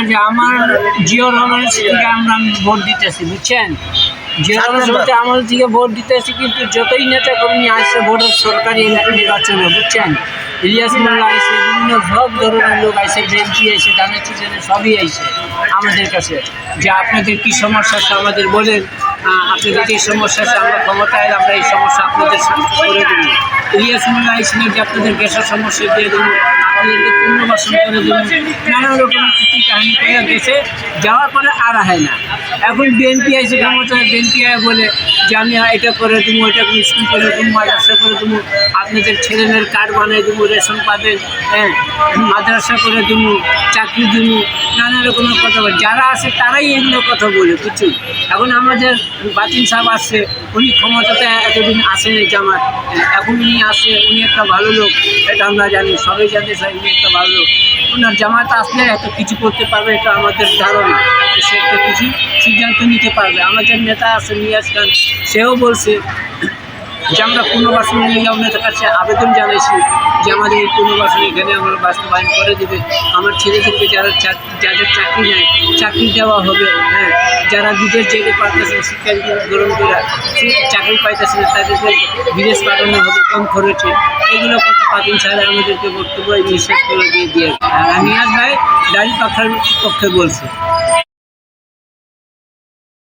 যে আমার জিও রহমানের থেকে আমরা ভোট দিতেছি, বুঝছেন? জিও রহমান বলতে আমাদের দিকে ভোট দিতেছি, কিন্তু যতই নেতা কর্মী আসছে ভোটের সরকারি নির্বাচনে, বুঝছেন, ইলিয়াস মোল্লা আইসে, বিভিন্ন সব ধরনের লোক আইসে, বিএনপি আইসে, জানাচ্ছি সবই আইসে আমাদের কাছে যে আপনাদের কী সমস্যা আছে আমাদের বলেন, আপনাদের যে সমস্যা আছে আমরা ক্ষমতায় আমরা এই সমস্যা আপনাদের করে দেবো। ইলিয়াস মোল্লা আইসিলেন যে আপনাদের গ্যাসের সমস্যা দিয়ে দেবো, আপনাদেরকে পুনর্বাসন করে দেবো, নানা রকমের কিছু কাহিনী করে গেছে, যাওয়ার পরে আর হয় না। এখন বিএনপি আইসে ক্ষমতায়, বিএনপি বলে যে আমি এটা করে দেবো, এটা স্কুল করে দেবো, মাদ্রাসা করে দেবো, আপনাদের ছেলেমেয়ের কার্ড বানিয়ে দেবো, রেশন পাবেন, হ্যাঁ, মাদ্রাসা করে দেবো, চাকরি দেবো, নানা রকমের কথা বলে। যারা আছে তারাই এগুলো কথা বলে, বুঝছি। এখন আমাদের বাতিন সাহেব আসছে, উনি ক্ষমতাতে এতদিন আসেন জামাত, এখন উনি আসছে, উনি একটা ভালো লোক, এটা আমরা জানি, সবাই জানতে চাই উনি একটা ভালো লোক। ওনার জামাত আসলে এত কিছু করতে পারবে, এটা আমাদের ধারণা, সে একটা কিছু সিদ্ধান্ত নিতে পারবে। আমাদের নেতা আছে নিয়াজ খান, সেও বলছে যে আমরা পুনর্বাসন নিয়ে আপনাদের কাছে আবেদন জানাইছি যে আমাদের এই পুনর্বাসন এখানে আমরা বাস্তবায়ন করে দেবে, আমার ছেলেদেরকে যাদের চাকরি নেয় চাকরি দেওয়া হবে, হ্যাঁ, যারা বিদেশ যেতে পারতেছে শিক্ষা গ্রহণ করে চাকরি পাইতেছে না তাদেরকে বিদেশ পাঠানো হবে কম খরচে। এগুলো কথা বাতিল স্যার আমাদেরকে বক্তব্য নিষেধ করে দিয়ে নিয়াজ ভাই দাড়ি পাখার পক্ষে বলছে।